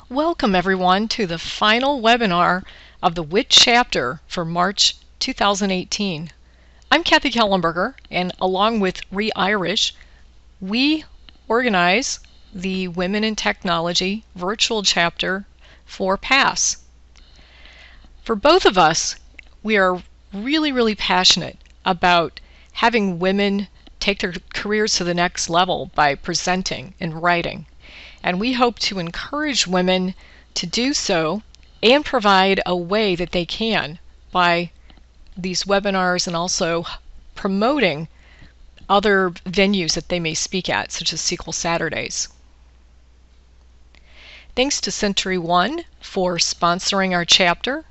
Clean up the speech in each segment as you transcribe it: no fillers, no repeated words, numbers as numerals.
Welcome everyone to the final webinar of the WIT chapter for March 2018. I'm Kathy Kellenberger, and along with Ree Irish, we organize the Women in Technology virtual chapter for PASS. For both of us, we are really passionate about having women take their careers to the next level by presenting and writing. And we hope to encourage women to do so and provide a way that they can by these webinars and also promoting other venues that they may speak at, such as SQL Saturdays. Thanks to SentryOne for sponsoring our chapter.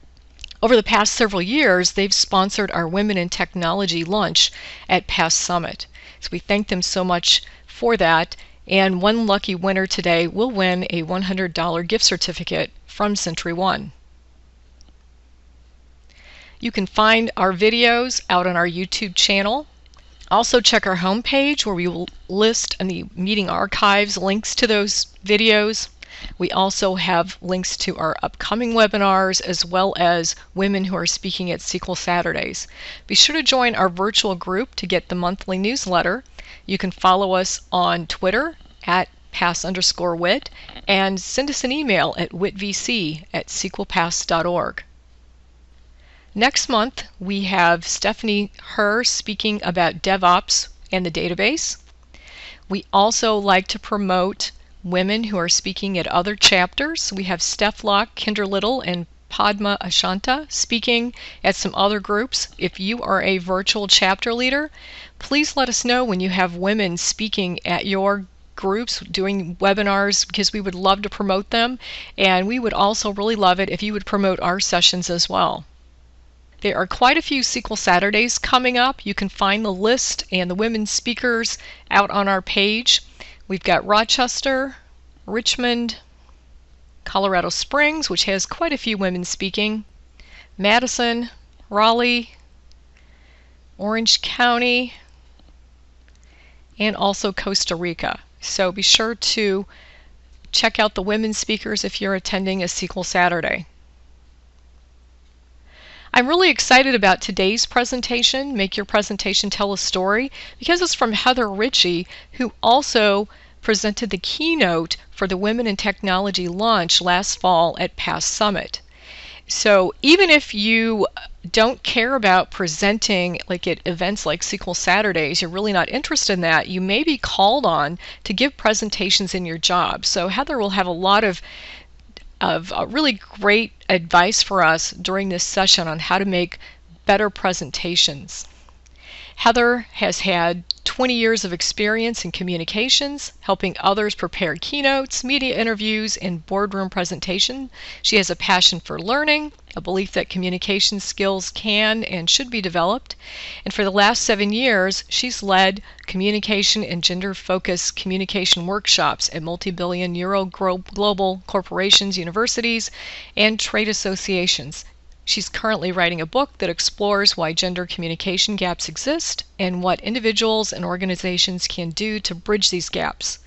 Over the past several years, they've sponsored our Women in Technology lunch at PASS Summit. So we thank them so much for that. And one lucky winner today will win a $100 gift certificate from SentryOne. You can find our videos out on our YouTube channel. Also check our homepage where we will list in the meeting archives links to those videos. We also have links to our upcoming webinars as well as women who are speaking at SQL Saturdays. Be sure to join our virtual group to get the monthly newsletter. You can follow us on Twitter at @pass_wit and send us an email at witvc@sqlpass.org. Next month we have Stephanie Herr speaking about DevOps and the database. We also like to promote women who are speaking at other chapters. We have Steph Locke, Kinder Little, and Padma Ashanta speaking at some other groups. If you are a virtual chapter leader, please let us know when you have women speaking at your groups doing webinars, because we would love to promote them, and we would also really love it if you would promote our sessions as well. There are quite a few SQL Saturdays coming up. You can find the list and the women speakers out on our page. We've got Rochester, Richmond, Colorado Springs, which has quite a few women speaking, Madison, Raleigh, Orange County, and also Costa Rica. So be sure to check out the women speakers if you're attending a SQL Saturday. I'm really excited about today's presentation, Make Your Presentation Tell a Story, because it's from Heather Ritchie, who also presented the keynote for the Women in Technology launch last fall at PASS Summit. So even if you don't care about presenting like at events like SQL Saturdays, you're really not interested in that, you may be called on to give presentations in your job. So Heather will have a lot of really great advice for us during this session on how to make better presentations. Heather has had 20 years of experience in communications, helping others prepare keynotes, media interviews, and boardroom presentation. She has a passion for learning, a belief that communication skills can and should be developed. And for the last 7 years, she's led communication and gender-focused communication workshops at multi-billion euro global corporations, universities, and trade associations. She's currently writing a book that explores why gender communication gaps exist and what individuals and organizations can do to bridge these gaps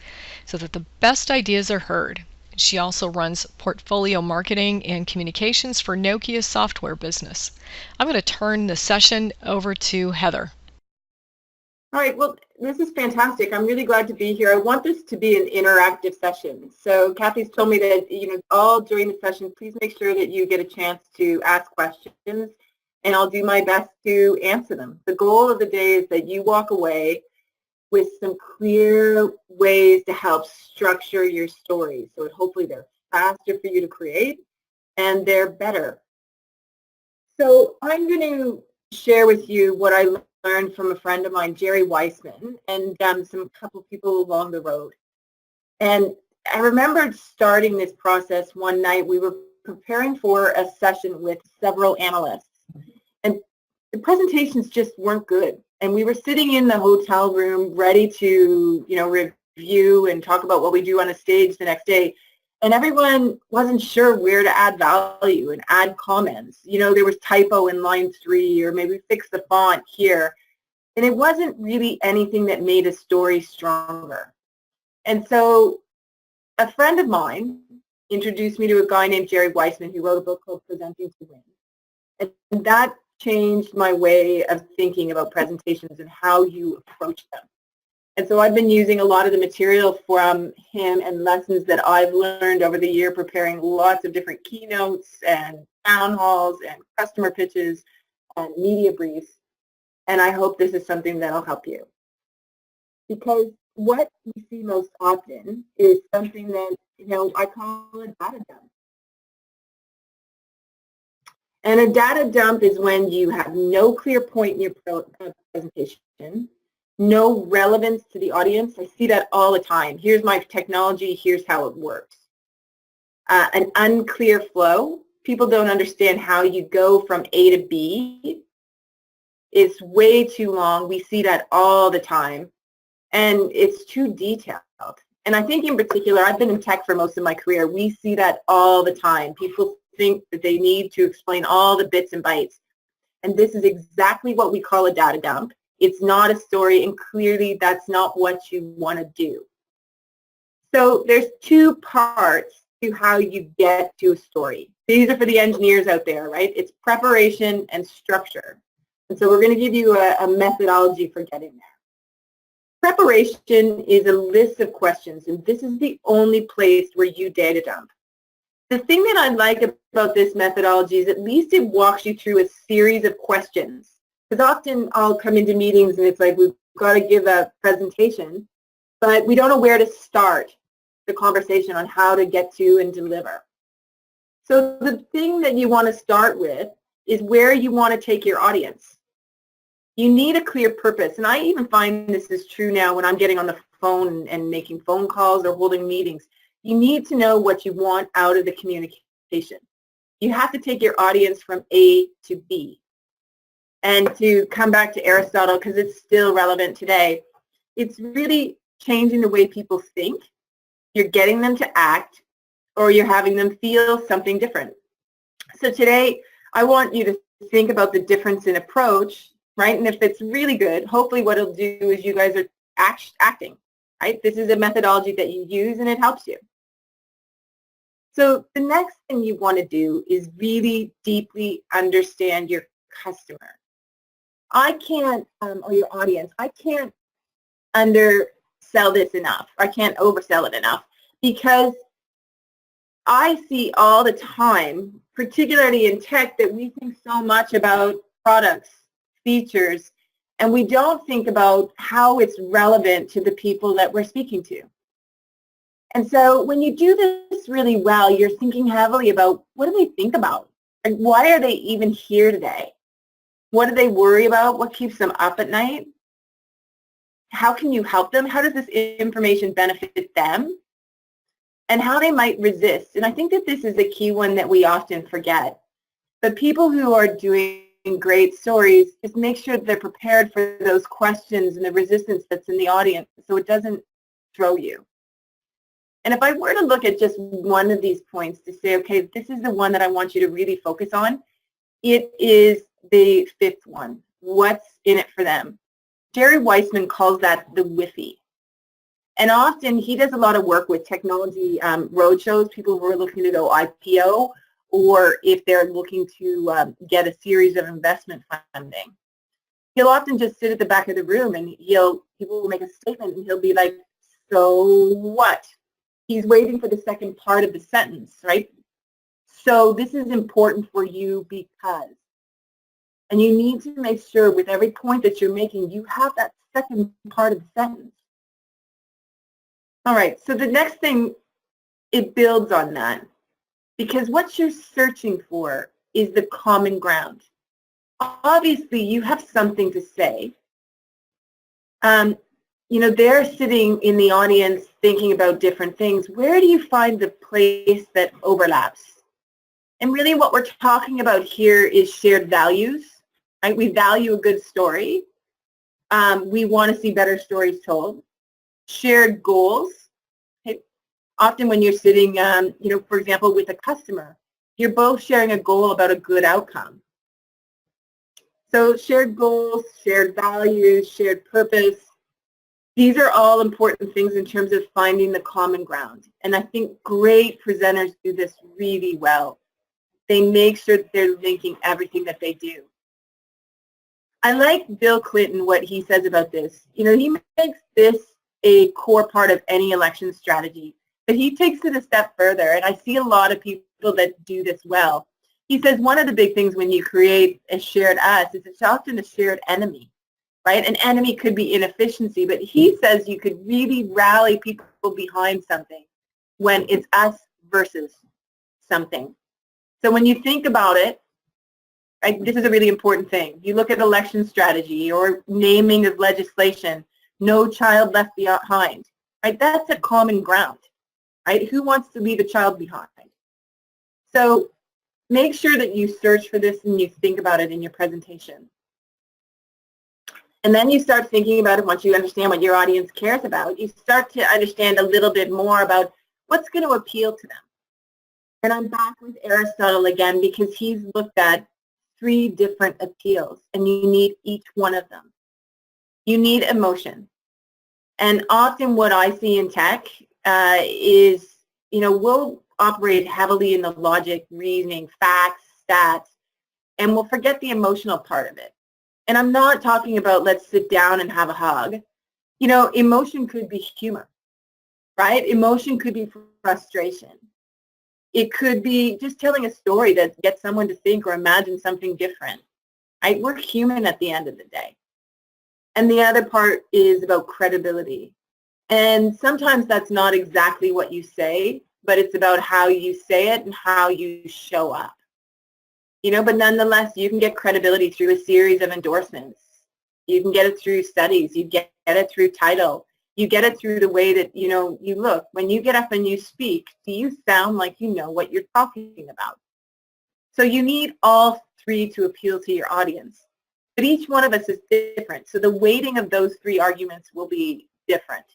so that the best ideas are heard. She also runs portfolio marketing and communications for Nokia software business. I'm going to turn the session over to Heather. All right, well, this is fantastic. I'm really glad to be here. I want this to be an interactive session. So Kathy's told me that, all during the session, please make sure that you get a chance to ask questions, and I'll do my best to answer them. The goal of the day is that you walk away with some clear ways to help structure your story. So hopefully they're faster for you to create and they're better. So I'm going to share with you what I learned from a friend of mine, Jerry Weissman, and some couple people along the road. And I remembered starting this process one night. We were preparing for a session with several analysts, and the presentations just weren't good. And we were sitting in the hotel room ready to, review and talk about what we do on a stage the next day. And everyone wasn't sure where to add value and add comments. There was typo in line 3, or maybe fix the font here. And it wasn't really anything that made a story stronger. And so a friend of mine introduced me to a guy named Jerry Weissman who wrote a book called Presenting to Win. And that changed my way of thinking about presentations and how you approach them. And so I've been using a lot of the material from him and lessons that I've learned over the year preparing lots of different keynotes and town halls and customer pitches and media briefs. And I hope this is something that'll help you. Because what we see most often is something that, I call a data dump. And a data dump is when you have no clear point in your presentation, no relevance to the audience. I see that all the time. Here's my technology, here's how it works. An unclear flow. People don't understand how you go from A to B. It's way too long. We see that all the time. And it's too detailed. And I think in particular, I've been in tech for most of my career. We see that all the time. People think that they need to explain all the bits and bytes. And this is exactly what we call a data dump. It's not a story, and clearly that's not what you want to do. So there's two parts to how you get to a story. These are for the engineers out there, right? It's preparation and structure. And so we're going to give you a methodology for getting there. Preparation is a list of questions, and this is the only place where you data dump. The thing that I like about this methodology is at least it walks you through a series of questions. Because often I'll come into meetings and it's like we've got to give a presentation, but we don't know where to start the conversation on how to get to and deliver. So the thing that you want to start with is where you want to take your audience. You need a clear purpose, and I even find this is true now when I'm getting on the phone and making phone calls or holding meetings. You need to know what you want out of the communication. You have to take your audience from A to B. And to come back to Aristotle, because it's still relevant today, it's really changing the way people think. You're getting them to act, or you're having them feel something different. So today, I want you to think about the difference in approach, right? And if it's really good, hopefully what it'll do is you guys are acting, right? This is a methodology that you use and it helps you. So the next thing you want to do is really deeply understand your customer. I can't, or your audience, I can't undersell this enough. I can't oversell it enough because I see all the time, particularly in tech, that we think so much about products, features, and we don't think about how it's relevant to the people that we're speaking to. And so when you do this really well, you're thinking heavily about what do they think about? And why are they even here today? What do they worry about? What keeps them up at night? How can you help them? How does this information benefit them? And how they might resist. And I think that this is a key one that we often forget. The people who are doing great stories, just make sure that they're prepared for those questions and the resistance that's in the audience so it doesn't throw you. And if I were to look at just one of these points to say, okay, this is the one that I want you to really focus on, it is the fifth one. What's in it for them? Jerry Weissman calls that the WIFI. And often he does a lot of work with technology roadshows, people who are looking to go IPO, or if they're looking to get a series of investment funding. He'll often just sit at the back of the room and people will make a statement and he'll be like, so what? He's waiting for the second part of the sentence, right? So this is important for you because. And you need to make sure with every point that you're making, you have that second part of the sentence. All right, so the next thing, it builds on that. Because what you're searching for is the common ground. Obviously, you have something to say. They're sitting in the audience thinking about different things. Where do you find the place that overlaps? And really what we're talking about here is shared values. Right? We value a good story. We want to see better stories told. Shared goals. Okay. Often when you're sitting, for example, with a customer, you're both sharing a goal about a good outcome. So shared goals, shared values, shared purpose. These are all important things in terms of finding the common ground. And I think great presenters do this really well. They make sure that they're linking everything that they do. I like Bill Clinton, what he says about this. You know, he makes this a core part of any election strategy, but he takes it a step further, and I see a lot of people that do this well. He says one of the big things when you create a shared us is it's often a shared enemy, right? An enemy could be inefficiency, but he says you could really rally people behind something when it's us versus something. So when you think about it, right, this is a really important thing. You look at election strategy or naming of legislation, no child left behind, right? That's a common ground, right? Who wants to leave a child behind? So make sure that you search for this and you think about it in your presentation. And then you start thinking about it once you understand what your audience cares about. You start to understand a little bit more about what's going to appeal to them. And I'm back with Aristotle again because he's looked at 3 different appeals, and you need each one of them. You need emotion. And often what I see in tech is, you know, we'll operate heavily in the logic, reasoning, facts, stats, and we'll forget the emotional part of it. And I'm not talking about let's sit down and have a hug. You know, emotion could be humor, right? Emotion could be frustration. It could be just telling a story that gets someone to think or imagine something different. Right? We're human at the end of the day. And the other part is about credibility. And sometimes that's not exactly what you say, but it's about how you say it and how you show up. You know, but nonetheless, you can get credibility through a series of endorsements. You can get it through studies. You get it through title. You get it through the way that, you know, you look. When you get up and you speak, do you sound like you know what you're talking about? So you need all 3 to appeal to your audience. But each one of us is different. So the weighting of those 3 arguments will be different.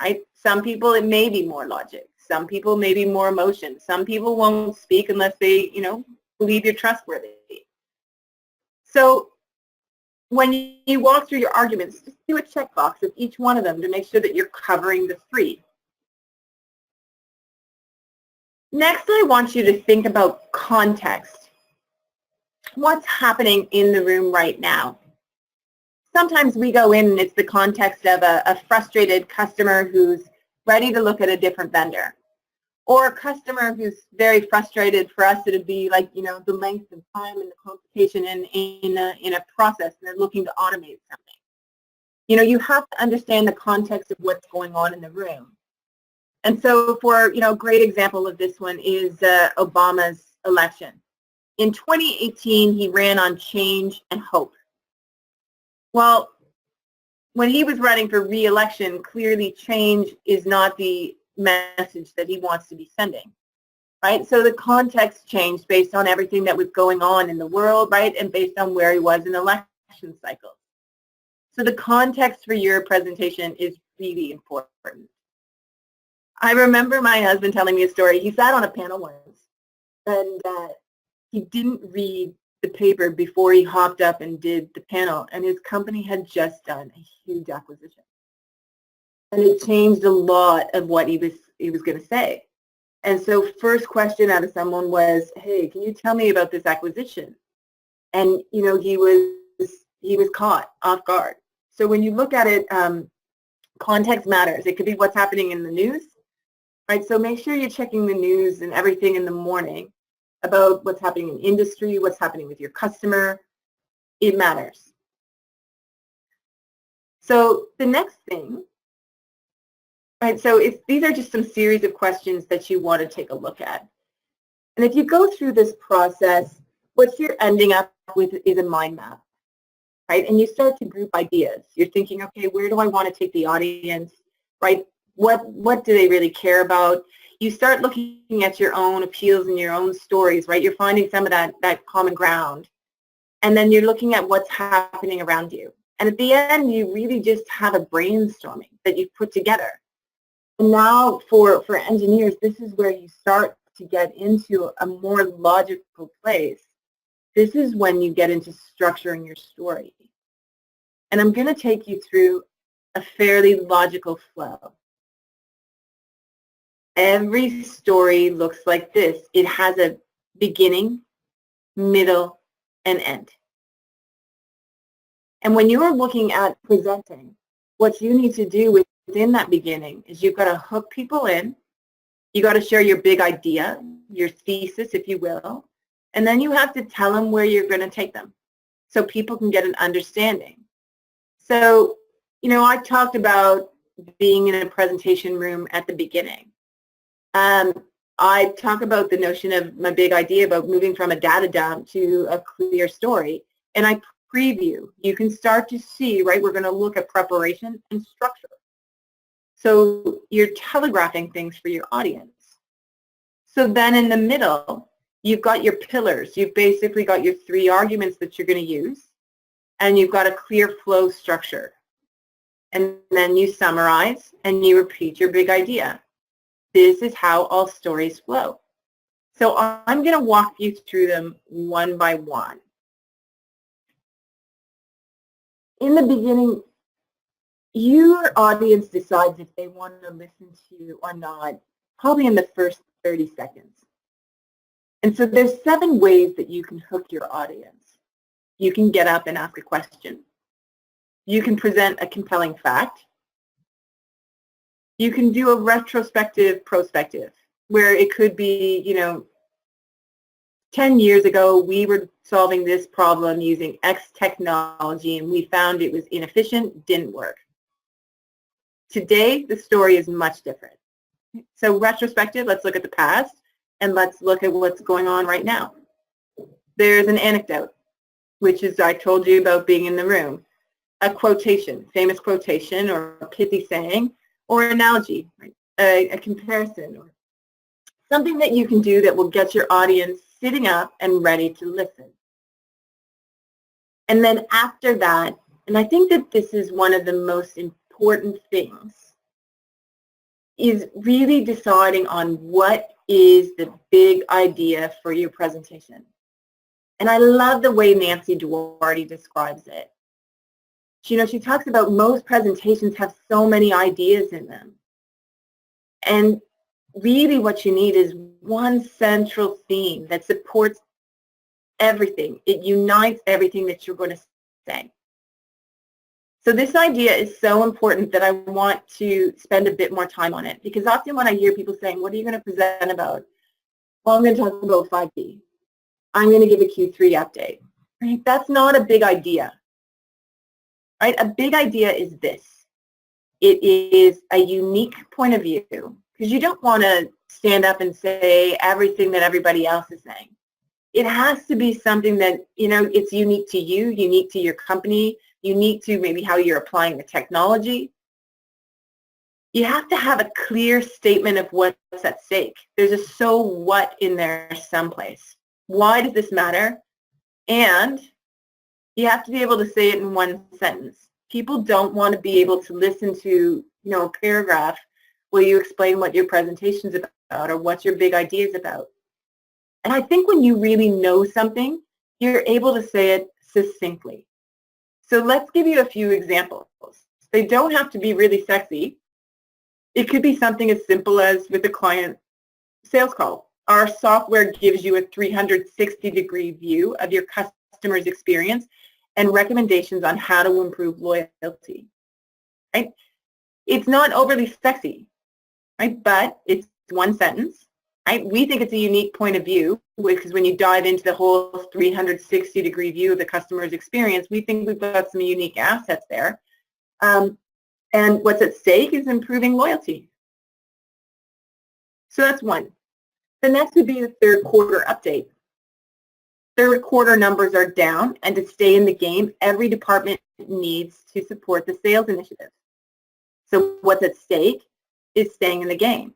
Right? Some people, it may be more logic. Some people may be more emotion. Some people won't speak unless they, you know, believe you're trustworthy. So when you walk through your arguments, just do a checkbox of each one of them to make sure that you're covering the 3. Next, I want you to think about context. What's happening in the room right now? Sometimes we go in and it's the context of a frustrated customer who's ready to look at a different vendor. Or a customer who's very frustrated. For us, it would be like, you know, the length of time and the complication in a process, and they're looking to automate something. You know, you have to understand the context of what's going on in the room. And so for, you know, a great example of this one is Obama's election. In 2018, he ran on change and hope. Well, when he was running for re-election, clearly change is not the message that he wants to be sending, right? So the context changed based on everything that was going on in the world, right? And based on where he was in election cycles. So the context for your presentation is really important. I remember my husband telling me a story. He sat on a panel once, and he didn't read the paper before he hopped up and did the panel, and his company had just done a huge acquisition. And it changed a lot of what he was going to say. And so first question out of someone was, hey, can you tell me about this acquisition? And, you know, he was caught off guard. So when you look at it, context matters. It could be what's happening in the news, right? So make sure you're checking the news and everything in the morning about what's happening in industry, what's happening with your customer. It matters. So the next thing, right, so these are just some series of questions that you want to take a look at. And if you go through this process, what you're ending up with is a mind map, right? And you start to group ideas. You're thinking, okay, where do I want to take the audience, right? What do they really care about? You start looking at your own appeals and your own stories, right? You're finding some of that common ground. And then you're looking at what's happening around you. And at the end, you really just have a brainstorming that you've put together. And now for engineers, this is where you start to get into a more logical place. This is when you get into structuring your story. And I'm going to take you through a fairly logical flow. Every story looks like this. It has a beginning, middle, and end. And when you're looking at presenting, what you need to do within that beginning is you've got to hook people in. You got to share your big idea, your thesis, if you will, and then you have to tell them where you're going to take them so people can get an understanding. So, I talked about being in a presentation room at the beginning. I talk about the notion of my big idea about moving from a data dump to a clear story, and I preview. You can start to see, right, we're going to look at preparation and structure. So you're telegraphing things for your audience. So then in the middle, you've got your pillars. You've basically got your 3 arguments that you're going to use, and you've got a clear flow structure. And then you summarize and you repeat your big idea. This is how all stories flow. So I'm going to walk you through them one by one. In the beginning, your audience decides if they want to listen to you or not, probably in the first 30 seconds. And so there's 7 ways that you can hook your audience. You can get up and ask a question. You can present a compelling fact. You can do a retrospective prospective, where it could be, 10 years ago, we were solving this problem using X technology, and we found it was inefficient, didn't work. Today, the story is much different. So retrospective, let's look at the past, and let's look at what's going on right now. There's an anecdote, which is I told you about being in the room. A quotation, famous quotation, or a pithy saying, or an analogy, right? A comparison, or something that you can do that will get your audience sitting up and ready to listen. And then after that, and I think that this is one of the most important things, is really deciding on what is the big idea for your presentation. And I love the way Nancy Duarte describes it. She talks about most presentations have so many ideas in them. And really what you need is one central theme that supports everything. It unites everything that you're going to say. So this idea is so important that I want to spend a bit more time on it, because often when I hear people saying, what are you going to present about? Well, I'm going to talk about 5G. I'm going to give a Q3 update. Right? That's not a big idea. Right? A big idea is this. It is a unique point of view, because you don't want to stand up and say everything that everybody else is saying. It has to be something that, it's unique to you, unique to your company, unique to maybe how you're applying the technology. You have to have a clear statement of what's at stake. There's a so what in there someplace. Why does this matter? And you have to be able to say it in one sentence. People don't want to be able to listen to, a paragraph where you explain what your presentation's about or what your big idea is about. And I think when you really know something, you're able to say it succinctly. So let's give you a few examples. They don't have to be really sexy. It could be something as simple as with a client sales call. Our software gives you a 360-degree view of your customer's experience and recommendations on how to improve loyalty. Right? It's not overly sexy, right? But it's one sentence. Right? We think it's a unique point of view, because when you dive into the whole 360-degree view of the customer's experience, we think we've got some unique assets there. And what's at stake is improving loyalty. So that's one. The next would be the third quarter update. Third quarter numbers are down, and to stay in the game, every department needs to support the sales initiative. So what's at stake is staying in the game.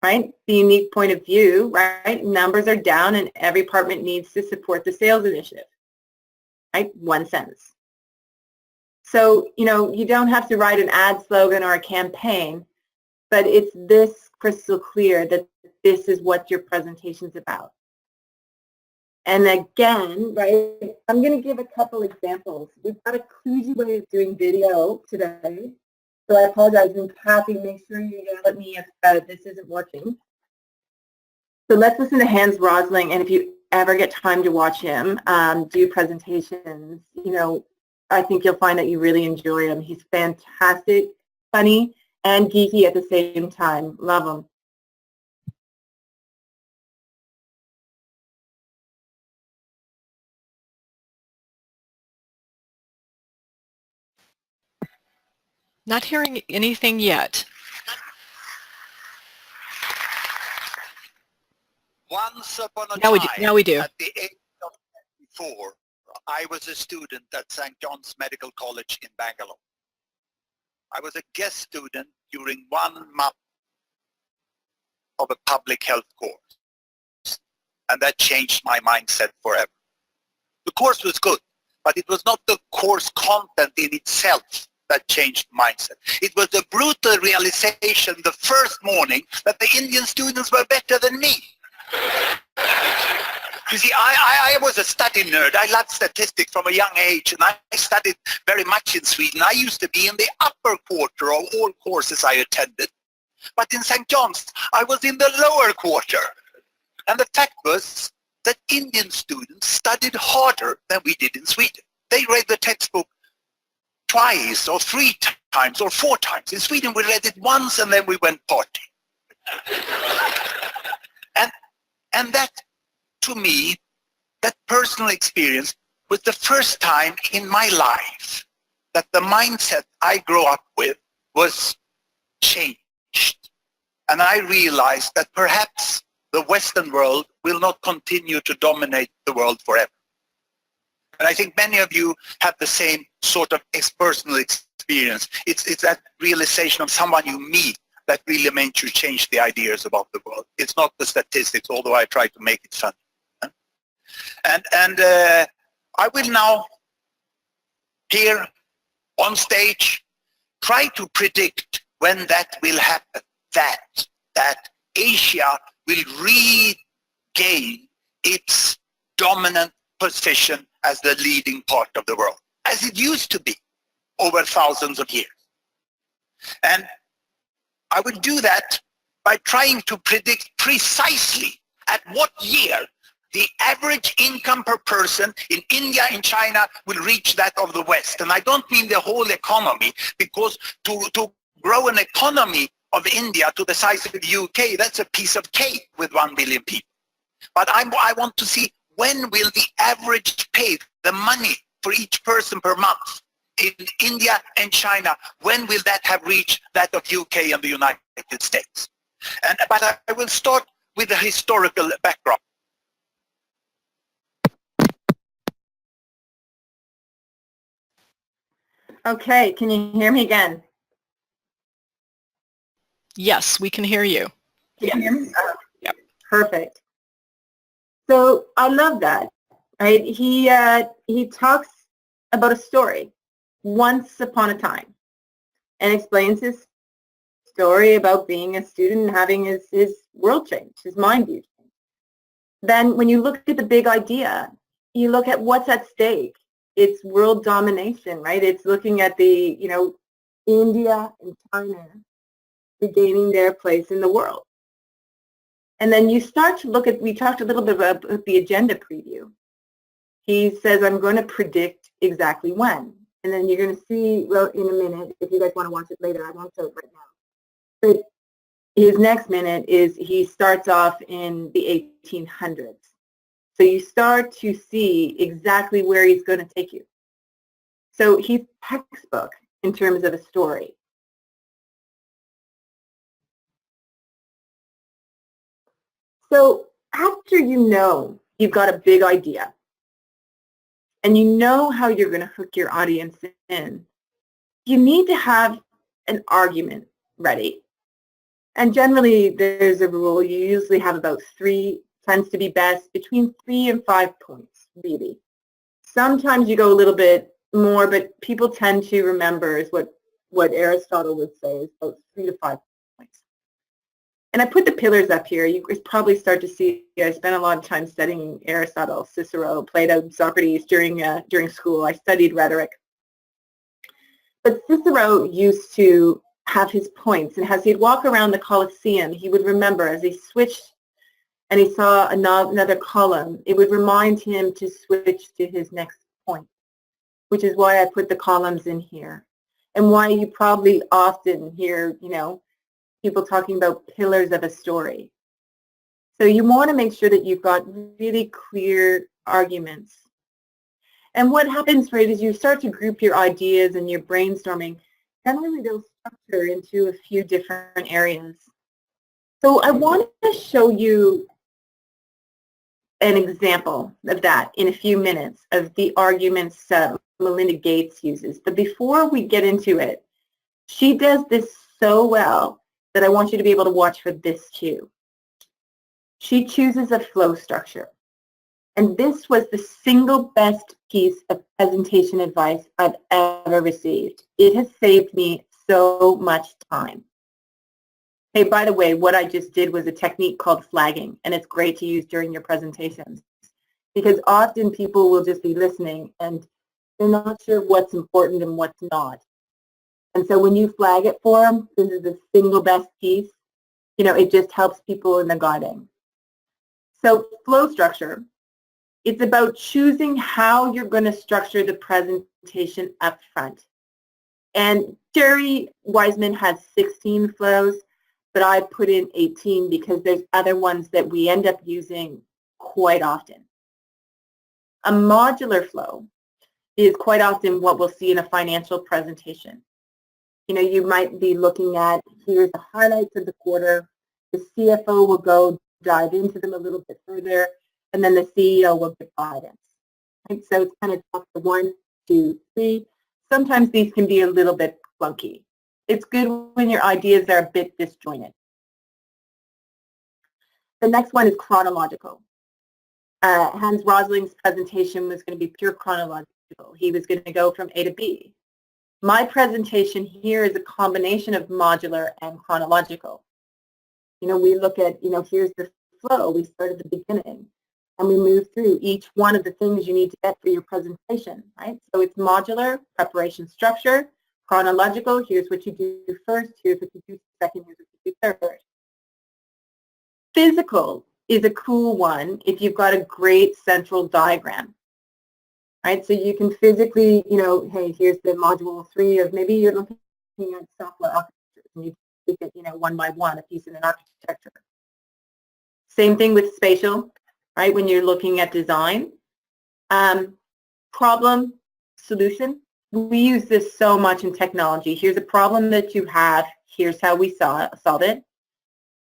Right? The unique point of view, right? Numbers are down and every department needs to support the sales initiative. Right? One sentence. So, you don't have to write an ad slogan or a campaign, but it's this crystal clear that this is what your presentation's about. And again, right, I'm going to give a couple examples. We've got a kludgy way of doing video today. So I apologize. And Kathy, make sure you yell at me if this isn't working. So let's listen to Hans Rosling. And if you ever get time to watch him do presentations, you know, I think you'll find that you really enjoy him. He's fantastic, funny, and geeky at the same time. Love him. Not hearing anything yet. Once upon a Now time, now we do. At the age of 24, I was a student at St. John's Medical College in Bangalore. I was a guest student during 1 month of a public health course, and that changed my mindset forever. The course was good, but it was not the course content in itself that changed mindset. It was the brutal realization the first morning that the Indian students were better than me. You see, I was a study nerd. I loved statistics from a young age, and I studied very much in Sweden. I used to be in the upper quarter of all courses I attended. But in St. John's, I was in the lower quarter. And the fact was that Indian students studied harder than we did in Sweden. They read the textbook twice or 3 times or 4 times. In Sweden, we read it once and then we went party. And that, to me, that personal experience was the first time in my life that the mindset I grew up with was changed. And I realized that perhaps the Western world will not continue to dominate the world forever. And I think many of you have the same sort of personal experience. It's that realization of someone you meet that really makes you change the ideas about the world. It's not the statistics, although I try to make it fun. And I will now, here on stage, try to predict when that will happen, that Asia will regain its dominant position as the leading part of the world, as it used to be over thousands of years. And I will do that by trying to predict precisely at what year the average income per person in India and China will reach that of the West. And I don't mean the whole economy, because to grow an economy of India to the size of the UK, that's a piece of cake with 1 billion people. But I want to see when will the average pay, the money for each person per month in India and China, when will that have reached that of UK and the United States? But I will start with the historical background. Okay, can you hear me again? Yes, we can hear you. Can you hear me? Yep. Perfect. So I love that, right? He talks about a story, once upon a time, and explains his story about being a student and having his world change, his mind view change. Then when you look at the big idea, you look at what's at stake. It's world domination, right? It's looking at the, you know, India and China regaining their place in the world. And then you start to look at, we talked a little bit about the agenda preview. He says, I'm going to predict exactly when. And then you're going to see, well, in a minute, if you guys want to watch it later, I won't show it right now. But his next minute is he starts off in the 1800s. So you start to see exactly where he's going to take you. So he's textbook in terms of a story. So after you know you've got a big idea and you know how you're going to hook your audience in, you need to have an argument ready. And generally there's a rule. You usually have about 3, tends to be best, between 3 and 5 points, really. Sometimes you go a little bit more, but people tend to remember is what Aristotle would say is about 3 to 5 points. And I put the pillars up here. You could probably start to see, I spent a lot of time studying Aristotle, Cicero, Plato, Socrates during school. I studied rhetoric. But Cicero used to have his points, and as he'd walk around the Colosseum, he would remember as he switched and he saw another column, it would remind him to switch to his next point, which is why I put the columns in here, and why you probably often hear, people talking about pillars of a story. So you want to make sure that you've got really clear arguments. And what happens, right, is you start to group your ideas and your brainstorming, generally they'll structure into a few different areas. So I want to show you an example of that in a few minutes of the arguments Melinda Gates uses. But before we get into it, she does this so well that I want you to be able to watch for this cue. She chooses a flow structure. And this was the single best piece of presentation advice I've ever received. It has saved me so much time. Hey, by the way, what I just did was a technique called flagging, and it's great to use during your presentations because often people will just be listening and they're not sure what's important and what's not. And so when you flag it for them, this is the single best piece, it just helps people in the guiding. So flow structure. It's about choosing how you're going to structure the presentation up front. And Jerry Wiseman has 16 flows, but I put in 18 because there's other ones that we end up using quite often. A modular flow is quite often what we'll see in a financial presentation. You might be looking at, here's the highlights of the quarter. The CFO will go dive into them a little bit further, and then the CEO will give guidance. Right? So it's kind of chapter 1, 2, 3. Sometimes these can be a little bit clunky. It's good when your ideas are a bit disjointed. The next one is chronological. Hans Rosling's presentation was going to be pure chronological. He was going to go from A to B. My presentation here is a combination of modular and chronological. We look at, here's the flow. We start at the beginning. And we move through each one of the things you need to get for your presentation, right? So it's modular, preparation structure, chronological, here's what you do first, here's what you do second, here's what you do third. Physical is a cool one if you've got a great central diagram, right? So you can physically, hey, here's the module 3 of maybe you're looking at software architecture and you take it, one by one, a piece in an architecture. Same thing with spatial. Right, when you're looking at design. Problem, solution. We use this so much in technology. Here's a problem that you have. Here's how we solve it.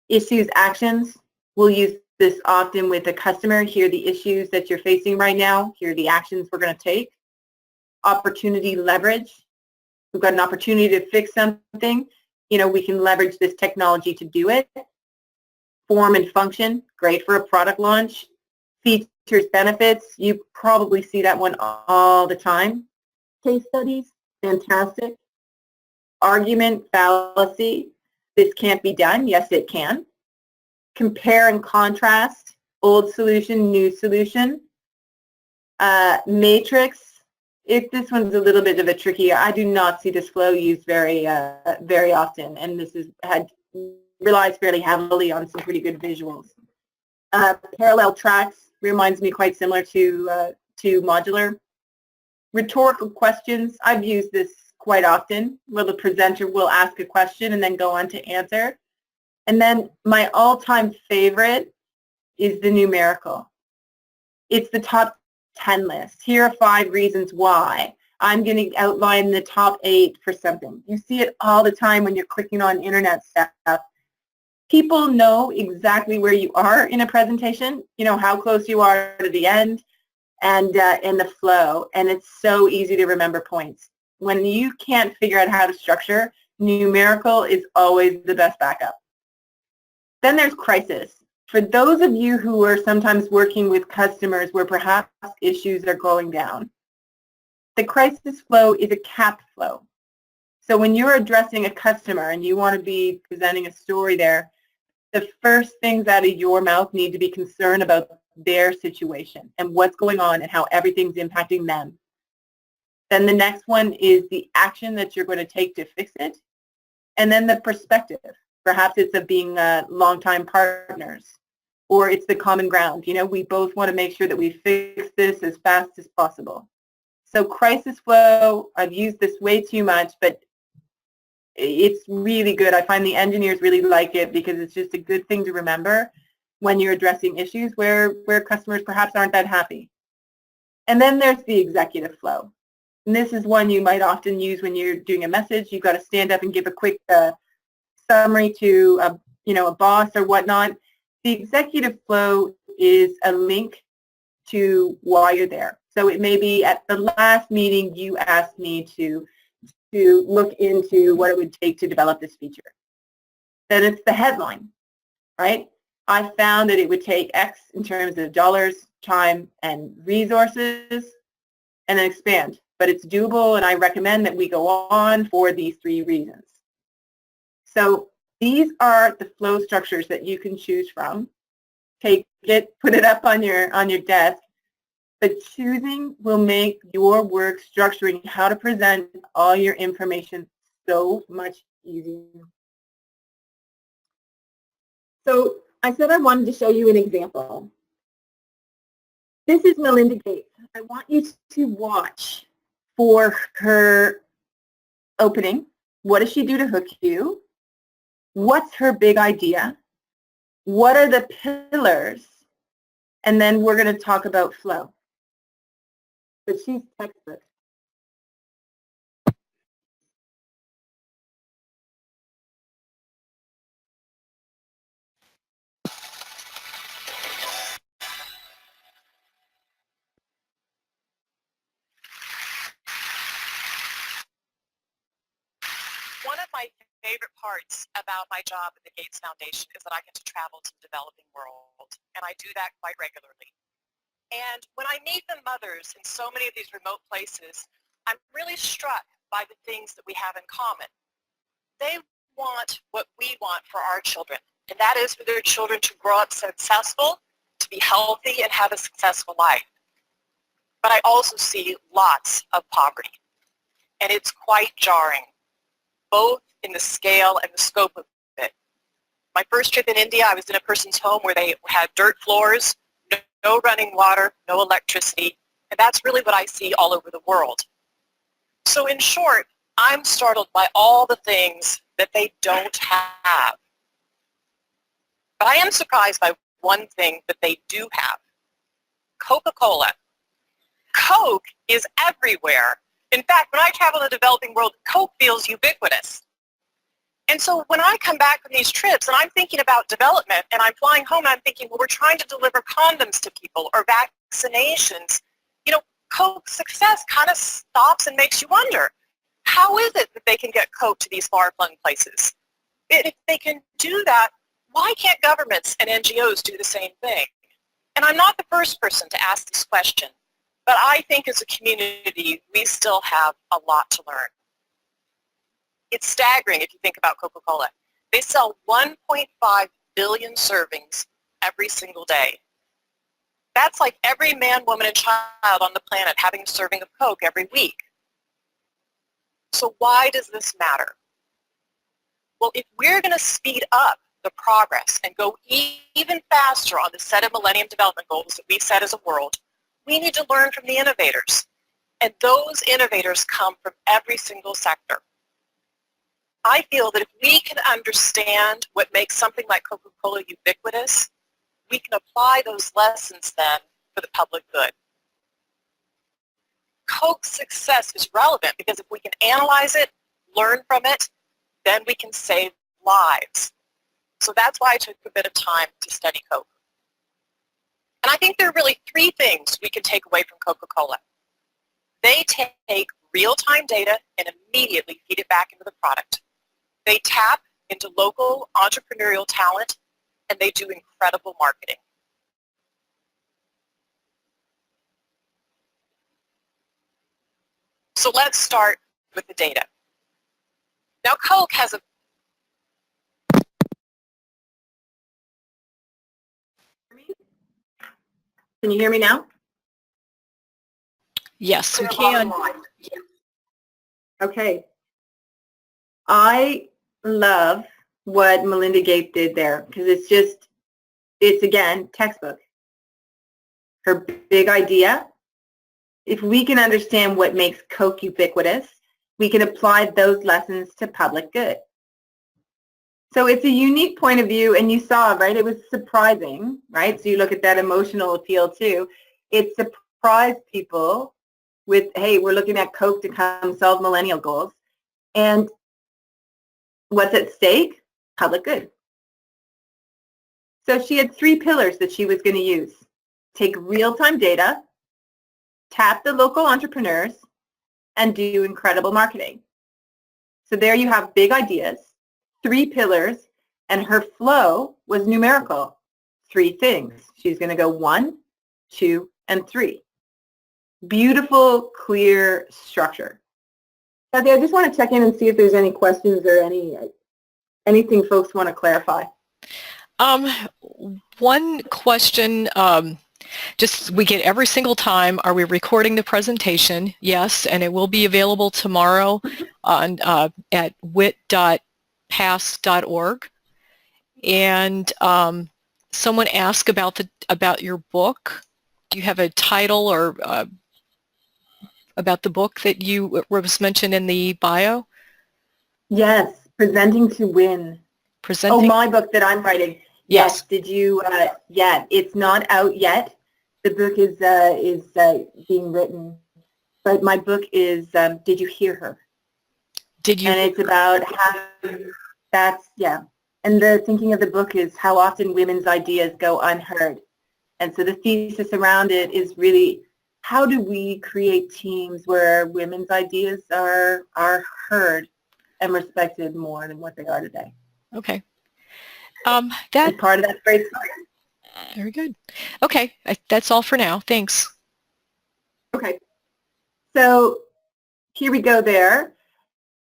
Issues, actions. We'll use this often with a customer. Here are the issues that you're facing right now. Here are the actions we're going to take. Opportunity, leverage. We've got an opportunity to fix something. We can leverage this technology to do it. Form and function. Great for a product launch. Features, benefits, you probably see that one all the time. Case studies, fantastic. Argument, fallacy, this can't be done. Yes, it can. Compare and contrast, old solution, new solution. Matrix, this one's a little bit of a tricky, I do not see this flow used very often, and this relies fairly heavily on some pretty good visuals. Parallel tracks reminds me quite similar to modular. Rhetorical questions, I've used this quite often, where the presenter will ask a question and then go on to answer. And then my all-time favorite is the numerical. It's the top 10 list. Here are 5 reasons why. I'm going to outline the top 8 for something. You see it all the time when you're clicking on internet stuff. People know exactly where you are in a presentation, how close you are to the end and in the flow, and it's so easy to remember points. When you can't figure out how to structure, numerical is always the best backup. Then there's crisis. For those of you who are sometimes working with customers where perhaps issues are going down, the crisis flow is a capped flow. So when you're addressing a customer and you want to be presenting a story there, the first things out of your mouth need to be concerned about their situation and what's going on and how everything's impacting them. Then the next one is the action that you're going to take to fix it. And then the perspective. Perhaps it's of being longtime partners, or it's the common ground. You know, we both want to make sure that we fix this as fast as possible. So crisis flow, I've used this way too much, but it's really good. I find the engineers really like it because it's just a good thing to remember when you're addressing issues where customers perhaps aren't that happy. And then there's the executive flow. And this is one you might often use when you're doing a message. You've got to stand up and give a quick summary to a boss or whatnot. The executive flow is a link to why you're there. So it may be at the last meeting you asked me to look into what it would take to develop this feature. Then it's the headline, right? I found that it would take X in terms of dollars, time, and resources, and then expand. But it's doable, and I recommend that we go on for these 3 reasons. So these are the flow structures that you can choose from. Take it, put it up on your desk. But choosing will make your work structuring how to present all your information so much easier. So I said I wanted to show you an example. This is Melinda Gates. I want you to watch for her opening. What does she do to hook you? What's her big idea? What are the pillars? And then we're going to talk about flow. But she's textbook. One of my favorite parts about my job at the Gates Foundation is that I get to travel to the developing world, and I do that quite regularly. And when I meet the mothers in so many of these remote places, I'm really struck by the things that we have in common. They want what we want for our children, and that is for their children to grow up successful, to be healthy, and have a successful life. But I also see lots of poverty, and it's quite jarring, both in the scale and the scope of it. My first trip in India, I was in a person's home where they had dirt floors, no running water, no electricity, and that's really what I see all over the world. So in short, I'm startled by all the things that they don't have. But I am surprised by one thing that they do have: Coca-Cola. Coke is everywhere. In fact, when I travel in the developing world, Coke feels ubiquitous. And so when I come back from these trips and I'm thinking about development and I'm flying home and I'm thinking, well, we're trying to deliver condoms to people or vaccinations, you know, Coke's success kind of stops and makes you wonder, how is it that they can get Coke to these far-flung places? If they can do that, why can't governments and NGOs do the same thing? And I'm not the first person to ask this question, but I think as a community, we still have a lot to learn. It's staggering if you think about Coca-Cola. They sell 1.5 billion servings every single day. That's like every man, woman, and child on the planet having a serving of Coke every week. So why does this matter? Well, if we're going to speed up the progress and go even faster on the set of Millennium Development Goals that we set as a world, we need to learn from the innovators. And those innovators come from every single sector. I feel that if we can understand what makes something like Coca-Cola ubiquitous, we can apply those lessons then for the public good. Coke's success is relevant because if we can analyze it, learn from it, then we can save lives. So that's why I took a bit of time to study Coke. And I think there are really 3 things we can take away from Coca-Cola. They take real-time data and immediately feed it back into the product. They tap into local entrepreneurial talent, and they do incredible marketing. So let's start with the data. Now, Coke has a Can you hear me now? Yes, we Clear bottom can. line. Okay. I love what Melinda Gates did there because it's again, textbook. Her big idea, if we can understand what makes Coke ubiquitous, we can apply those lessons to public good. So it's a unique point of view, and you saw, right, it was surprising, right? So you look at that emotional appeal too. It surprised people with, hey, we're looking at Coke to come solve millennial goals. And what's at stake? Public good. So she had 3 pillars that she was going to use. Take real-time data, tap the local entrepreneurs, and do incredible marketing. So there you have big ideas, 3 pillars, and her flow was numerical. 3 things. She's going to go 1, 2, and 3. Beautiful, clear structure. Kathy, I just want to check in and see if there's any questions or anything folks want to clarify. One question, just we get every single time, are we recording the presentation? Yes, and it will be available tomorrow on at wit.pass.org. And someone asked about your book. Do you have a title or about the book that was mentioned in the bio? Yes, Presenting to Win. Presenting? Oh, my book that I'm writing. Yes. Did you? Yeah, it's not out yet. The book is being written, but my book is Did You Hear Her? Did you? And it's about how And the thinking of the book is how often women's ideas go unheard. And so the thesis around it is really how do we create teams where women's ideas are heard and respected more than what they are today. Okay. That's part of that great story. Very good. Okay, that's all for now. Thanks. Okay. So here we go there.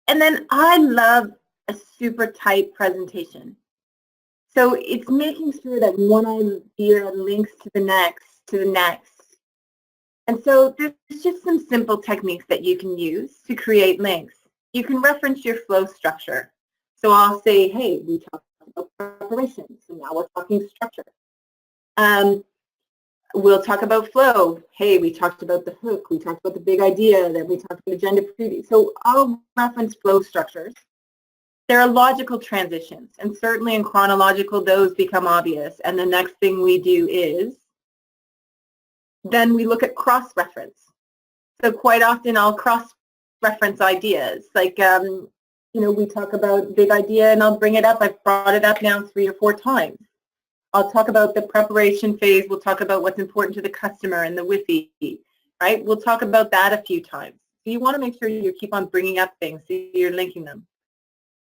And then I love a super tight presentation. So it's making sure that one idea links to the next, And so there's just some simple techniques that you can use to create links. You can reference your flow structure. So I'll say, hey, we talked about preparation, so now we're talking structure. We'll talk about flow. Hey, we talked about the hook, we talked about the big idea, then we talked about agenda preview. So I'll reference flow structures. There are logical transitions, and certainly in chronological, those become obvious. And the next thing we do is, then we look at cross-reference. So quite often I'll cross-reference ideas. Like, we talk about big idea and I'll bring it up. I've brought it up now 3 or 4 times. I'll talk about the preparation phase. We'll talk about what's important to the customer and the WIFI, right? We'll talk about that a few times. So you want to make sure you keep on bringing up things so you're linking them.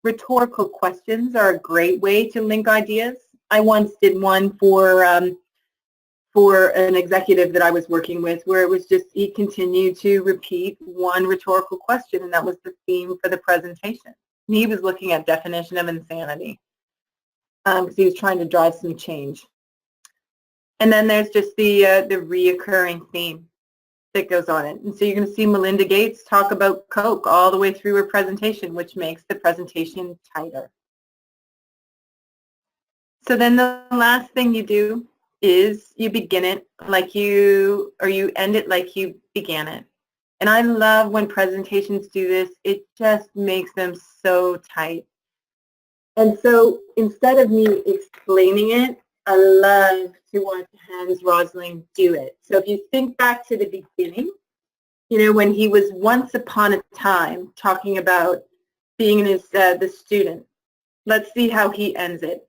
Rhetorical questions are a great way to link ideas. I once did one for an executive that I was working with where it was just he continued to repeat one rhetorical question, and that was the theme for the presentation. And he was looking at definition of insanity because he was trying to drive some change. And then there's just the reoccurring theme that goes on it. And so you're going to see Melinda Gates talk about Coke all the way through her presentation, which makes the presentation tighter. So then the last thing you do is you begin it like you end it like you began it. And I love when presentations do this. It just makes them so tight. And so instead of me explaining it, I love to watch Hans Rosling do it. So if you think back to the beginning, when he was once upon a time talking about being the student, let's see how he ends it.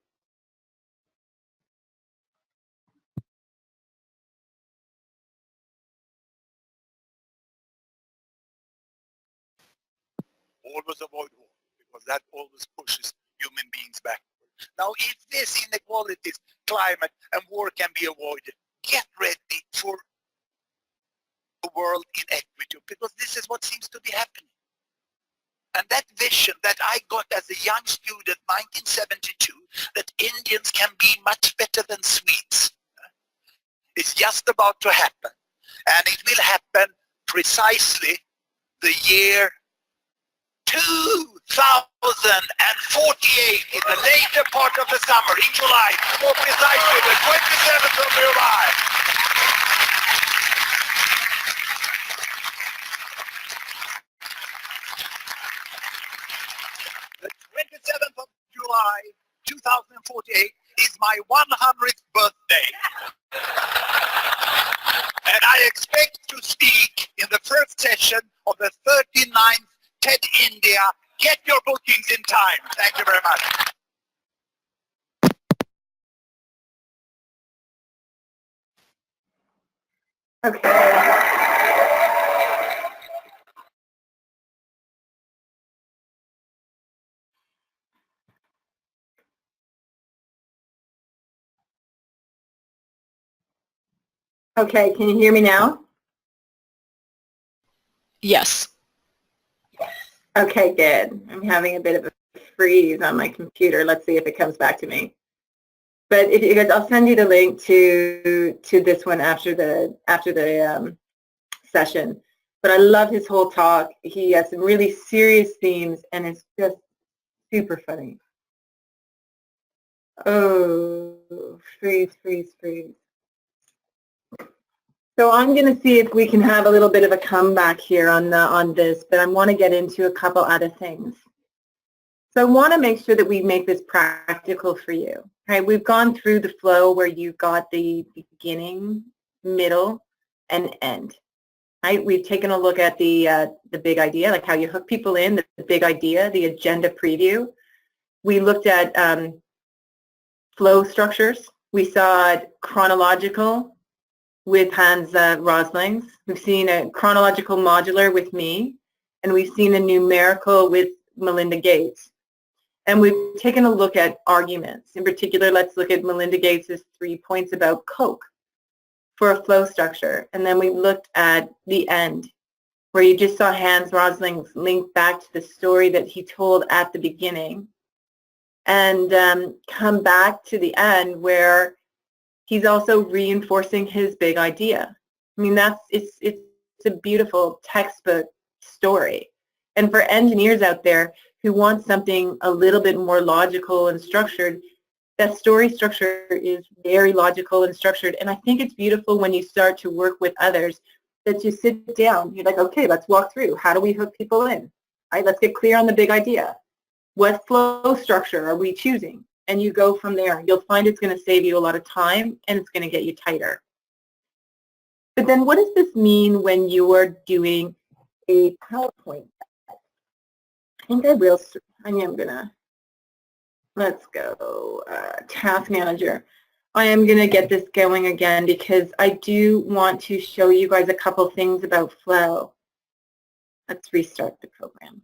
Always avoid war, because that always pushes human beings backward. Now, if this inequalities, climate, and war can be avoided, get ready for a world in equity, because this is what seems to be happening. And that vision that I got as a young student, 1972, that Indians can be much better than Swedes, is just about to happen. And it will happen precisely the year 2048 in the later part of the summer, in July, more precisely the 27th of July. The 27th of July 2048 is my 100th birthday. And I expect to speak in the first session of the 39th TED India. Get your bookings in time. Thank you very much. Okay. Okay, can you hear me now? Yes. Okay, good. I'm having a bit of a freeze on my computer. Let's see if it comes back to me. But if you guys, I'll send you the link to this one after the session. But I love his whole talk. He has some really serious themes, and it's just super funny. Oh, freeze, freeze, freeze. So I'm going to see if we can have a little bit of a comeback here on this, but I want to get into a couple other things. So I want to make sure that we make this practical for you. Right? We've gone through the flow where you've got the beginning, middle, and end. Right? We've taken a look at the big idea, like how you hook people in, the big idea, the agenda preview. We looked at flow structures. We saw chronological with Hans Roslings. We've seen a chronological modular with me, and we've seen a numerical with Melinda Gates. And we've taken a look at arguments. In particular, let's look at Melinda Gates' 3 points about Coke for a flow structure. And then we looked at the end, where you just saw Hans Roslings link back to the story that he told at the beginning, and come back to the end where he's also reinforcing his big idea. I mean, it's a beautiful textbook story. And for engineers out there who want something a little bit more logical and structured, that story structure is very logical and structured. And I think it's beautiful when you start to work with others that you sit down, you're like, okay, let's walk through. How do we hook people in? All right, let's get clear on the big idea. What flow structure are we choosing? And you go from there. You'll find it's going to save you a lot of time, and it's going to get you tighter. But then what does this mean when you are doing a PowerPoint? I think I am going to, let's go, Task Manager. I am going to get this going again because I do want to show you guys a couple things about flow. Let's restart the program.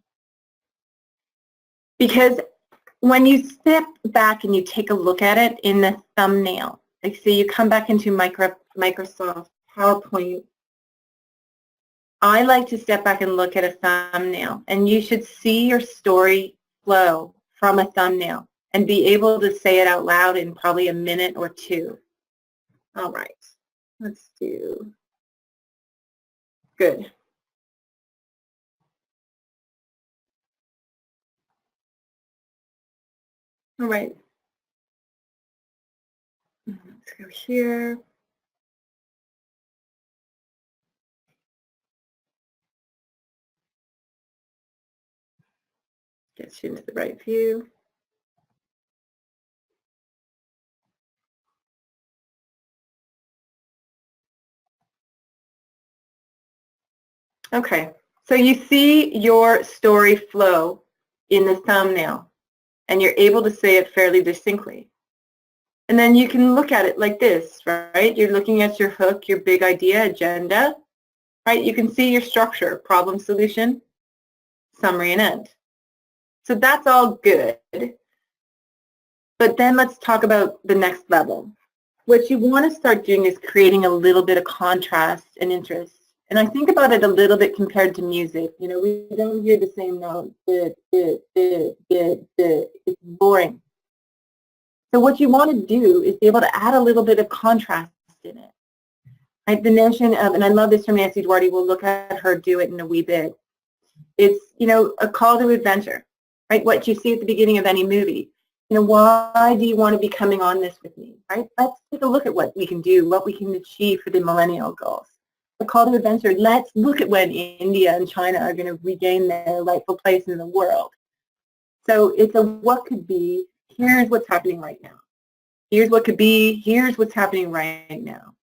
Because when you step back and you take a look at it in the thumbnail, like say you come back into Microsoft PowerPoint, I like to step back and look at a thumbnail, and you should see your story flow from a thumbnail and be able to say it out loud in probably a minute or two. All right, let's do, good. All right, let's go here. Get you into the right view. Okay, so you see your story flow in the thumbnail, and you're able to say it fairly distinctly. And then you can look at it like this, right? You're looking at your hook, your big idea, agenda, right? You can see your structure, problem, solution, summary, and end. So that's all good. But then let's talk about the next level. What you want to start doing is creating a little bit of contrast and interest. And I think about it a little bit compared to music. You know, we don't hear the same note. It's boring. So what you want to do is be able to add a little bit of contrast in it. right? The notion of, and I love this from Nancy Duarte, we'll look at her do it in a wee bit. It's, a call to adventure, right? What you see at the beginning of any movie. Why do you want to be coming on this with me, right? Let's take a look at what we can do, what we can achieve for the millennial goals. A call to adventure, let's look at when India and China are going to regain their rightful place in the world. So it's a what could be, here's what's happening right now. Here's what could be, here's what's happening right now.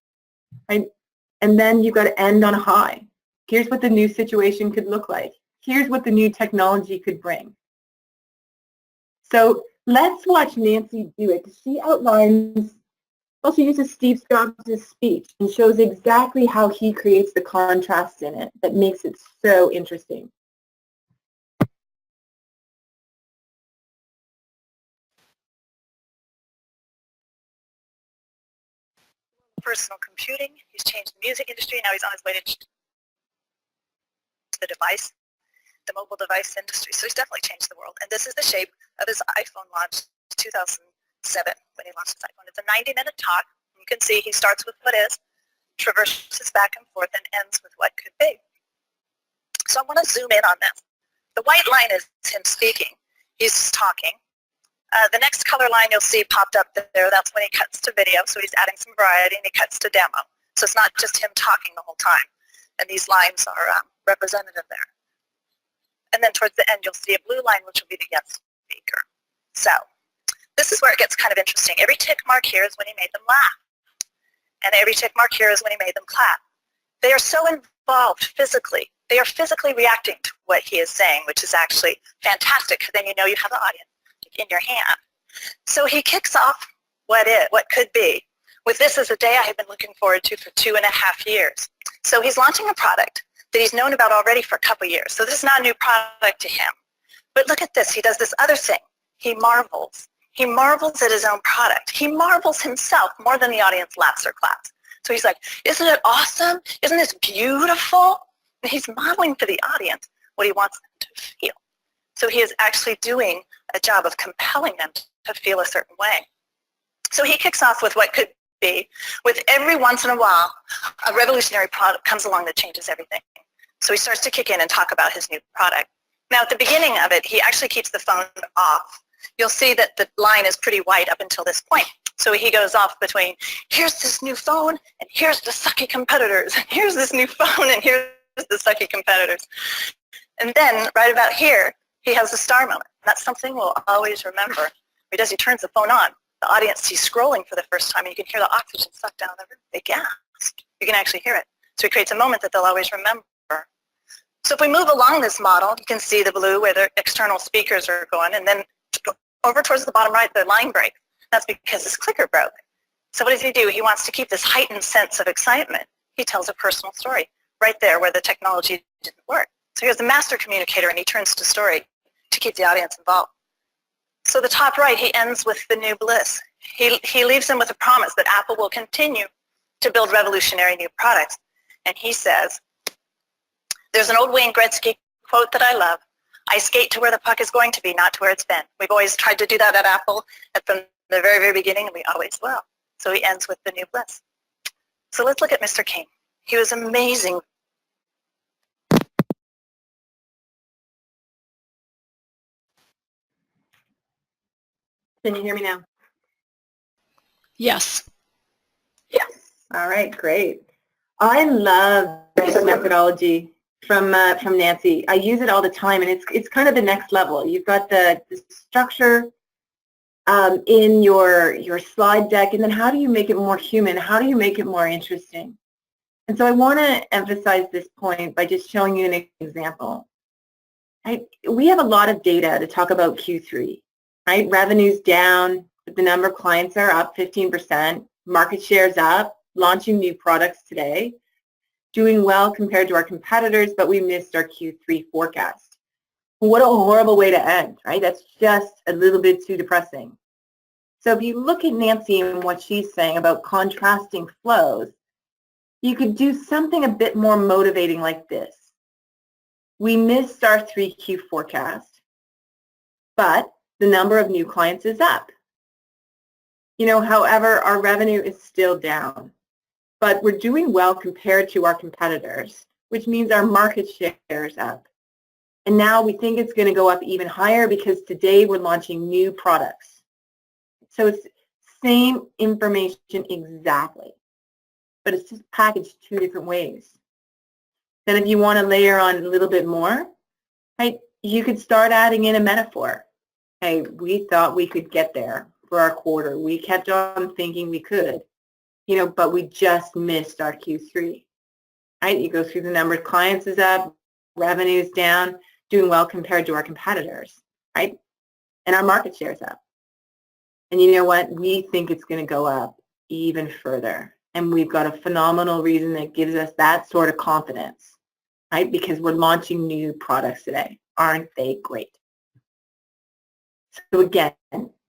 Right? And then you've got to end on a high. Here's what the new situation could look like. Here's what the new technology could bring. So let's watch Nancy do it. She outlines, well, she uses Steve Jobs' speech and shows exactly how he creates the contrast in it that makes it so interesting. Personal computing, he's changed the music industry, now he's on his way to the device, the mobile device industry. So he's definitely changed the world. And this is the shape of his iPhone launch 2007 when he launched his iPhone. It's a 90-minute talk. You can see he starts with what is, traverses back and forth, and ends with what could be. So I want to zoom in on this. The white line is him speaking. He's talking. The next color line you'll see popped up there, that's when he cuts to video, so he's adding some variety, and he cuts to demo. So it's not just him talking the whole time, and these lines are representative there. And then towards the end, you'll see a blue line, which will be the guest speaker. So this is where it gets kind of interesting. Every tick mark here is when he made them laugh, and every tick mark here is when he made them clap. They are so involved physically. They are physically reacting to what he is saying, which is actually fantastic, because then you know you have the audience in your hand. So he kicks off what could be with this is a day I have been looking forward to for 2.5 years. So he's launching a product that he's known about already for a couple years. So this is not a new product to him. But look at this. He does this other thing. He marvels. He marvels at his own product. He marvels himself more than the audience laughs or claps. So he's like, isn't it awesome? Isn't this beautiful? And he's modeling for the audience what he wants them to feel. So he is actually doing a job of compelling them to feel a certain way. So he kicks off with what could be, with every once in a while, a revolutionary product comes along that changes everything. So he starts to kick in and talk about his new product. Now at the beginning of it, he actually keeps the phone off. You'll see that the line is pretty white up until this point. So he goes off between, here's this new phone, and here's the sucky competitors. Here's this new phone, and here's the sucky competitors. And then right about here, he has a star moment. That's something we'll always remember. What he does, he turns the phone on. The audience, he's scrolling for the first time, and you can hear the oxygen suck down the room. They gasp. You can actually hear it. So he creates a moment that they'll always remember. So if we move along this model, you can see the blue where the external speakers are going, and then over towards the bottom right, the line breaks. That's because his clicker broke. So what does he do? He wants to keep this heightened sense of excitement. He tells a personal story right there where the technology didn't work. So here's the master communicator, and he turns to story to keep the audience involved. So the top right, he ends with the new bliss. He leaves them with a promise that Apple will continue to build revolutionary new products. And he says, there's an old Wayne Gretzky quote that I love, I skate to where the puck is going to be, not to where it's been. We've always tried to do that at Apple from the very, very beginning, and we always will. So he ends with the new bliss. So let's look at Mr. King. He was amazing. Can you hear me now? Yes. Yes. All right, great. I love this methodology from Nancy. I use it all the time, and it's kind of the next level. You've got the structure in your slide deck, and then how do you make it more human? How do you make it more interesting? And so I want to emphasize this point by just showing you an example. We have a lot of data to talk about Q3, right? Revenue's down, but the number of clients are up 15%, market share's up, launching new products today, doing well compared to our competitors, but we missed our Q3 forecast. What a horrible way to end, right? That's just a little bit too depressing. So if you look at Nancy and what she's saying about contrasting flows, you could do something a bit more motivating like this. We missed our 3Q forecast, but the number of new clients is up. However, our revenue is still down, but we're doing well compared to our competitors, which means our market share is up. And now we think it's going to go up even higher because today we're launching new products. So it's same information exactly, but it's just packaged two different ways. Then if you want to layer on a little bit more, right, you could start adding in a metaphor. Hey, we thought we could get there for our quarter. We kept on thinking we could, you know, but we just missed our Q3. Right? You go through the number of clients is up, revenue's down, doing well compared to our competitors, right? And our market share is up. And you know what? We think it's going to go up even further. And we've got a phenomenal reason that gives us that sort of confidence, right? Because we're launching new products today. Aren't they great? So again,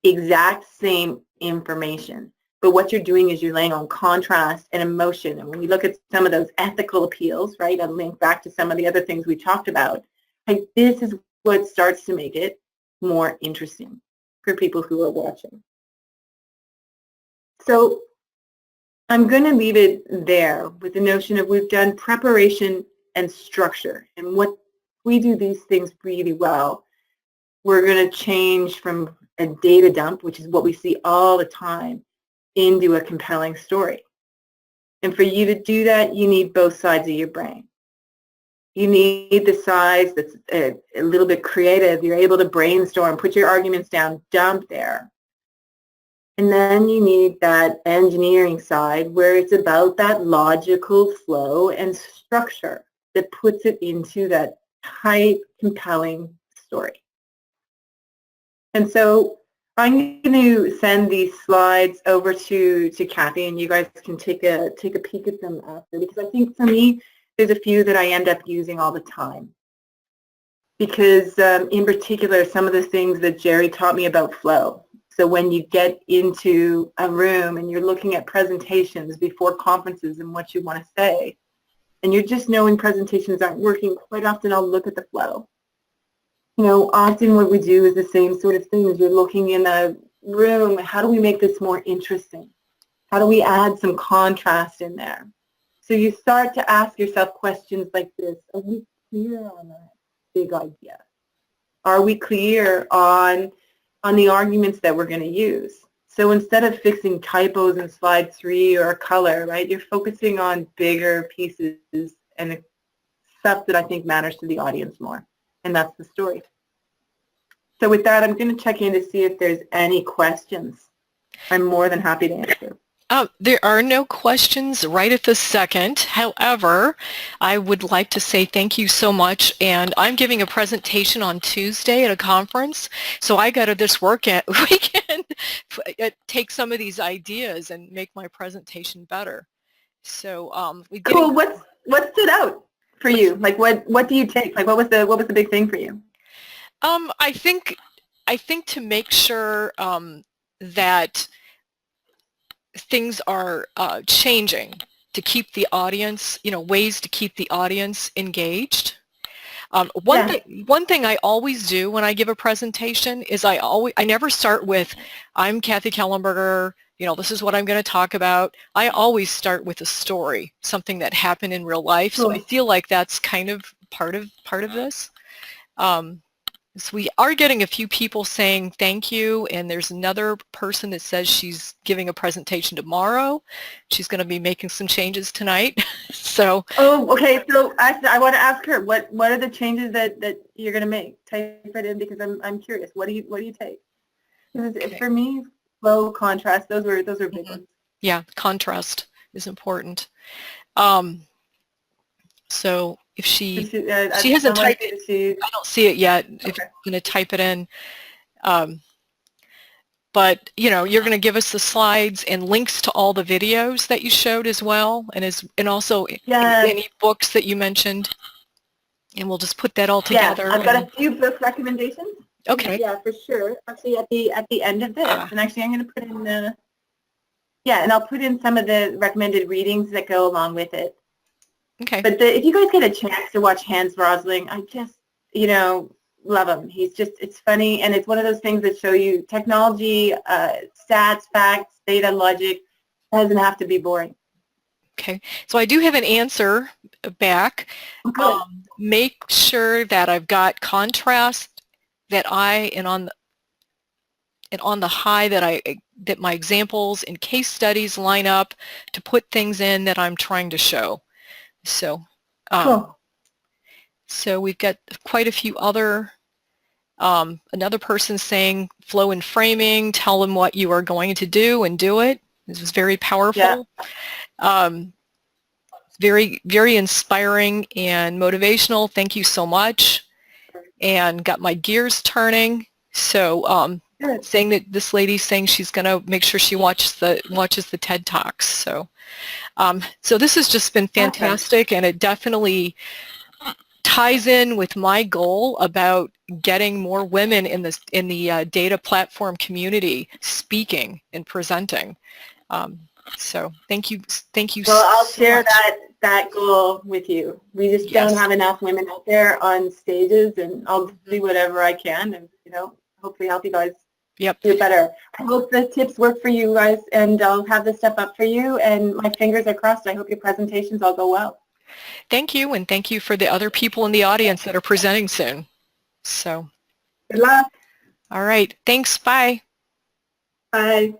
exact same information. But what you're doing is you're laying on contrast and emotion. And when we look at some of those ethical appeals, right, and link back to some of the other things we talked about, like this is what starts to make it more interesting for people who are watching. So I'm going to leave it there with the notion of we've done preparation and structure. And what we do these things really well, we're going to change from a data dump, which is what we see all the time, into a compelling story. And for you to do that, you need both sides of your brain. You need the side that's a little bit creative. You're able to brainstorm, put your arguments down, dump there. And then you need that engineering side where it's about that logical flow and structure that puts it into that tight, compelling story. And so I'm going to send these slides over to Kathy, and you guys can take a peek at them after, because I think for me, there's a few that I end up using all the time. Because in particular, some of the things that Jerry taught me about flow. So when you get into a room and you're looking at presentations before conferences and what you want to say, and you're just knowing presentations aren't working, quite often I'll look at the flow. You know, often what we do is the same sort of thing as you're looking in a room. How do we make this more interesting? How do we add some contrast in there? So you start to ask yourself questions like this. Are we clear on that big idea? Are we clear on the arguments that we're going to use? So instead of fixing typos in slide 3 or color, right, you're focusing on bigger pieces and stuff that I think matters to the audience more. And that's the story. So with that, I'm going to check in to see if there's any questions. I'm more than happy to answer. There are no questions right at this second. However, I would like to say thank you so much. And I'm giving a presentation on Tuesday at a conference. So I got to this weekend take some of these ideas and make my presentation better. So cool. What stood out for you? Like what do you take? Like what was the big thing for you? I think to make sure that things are changing to keep the audience, you know, ways to keep the audience engaged. One thing I always do when I give a presentation is I never start with, I'm Kathy Kellenberger, you know, this is what I'm going to talk about. I always start with a story, something that happened in real life. So I feel like that's kind of part of this. So we are getting a few people saying thank you, and there's another person that says she's giving a presentation tomorrow. She's going to be making some changes tonight. So. Oh, okay. So I want to ask her what are the changes that you're going to make? Type it in because I'm curious. What do you take? Okay. For me, flow, contrast. Those are big ones. Yeah, contrast is important. So if she hasn't typed it, I don't see it yet. Okay. If you're going to type it in, but you know, you're going to give us the slides and links to all the videos that you showed as well, and also any books that you mentioned, and we'll just put that all together. I've got a few book recommendations. Okay. Yeah, for sure. Actually, at the end of this, and actually, I'm going to put in and I'll put in some of the recommended readings that go along with it. Okay. But if you guys get a chance to watch Hans Rosling, I just, you know, love him. It's funny, and it's one of those things that show you technology, stats, facts, data, logic. It doesn't have to be boring. Okay, so I do have an answer back. Okay. Make sure that I've got contrast that on the high that my examples and case studies line up to put things in that I'm trying to show. So, Cool. so we've got quite a few other. Another person saying flow and framing. Tell them what you are going to do and do it. This was very powerful. Yeah. Very, very inspiring and motivational. Thank you so much. And got my gears turning. So saying that this lady's saying she's going to make sure she watches the TED Talks. So so this has just been fantastic, and it definitely ties in with my goal about getting more women in the data platform community speaking and presenting. So thank you Well, I'll so share much. that goal with you. We just Yes. don't have enough women out there on stages, and I'll do whatever I can, and hopefully help you guys Yep. do it better. I hope the tips work for you guys, and I'll have this stuff up for you. And my fingers are crossed. I hope your presentations all go well. Thank you, and thank you for the other people in the audience that are presenting soon. So, Good luck. all right. Thanks. Bye. Bye.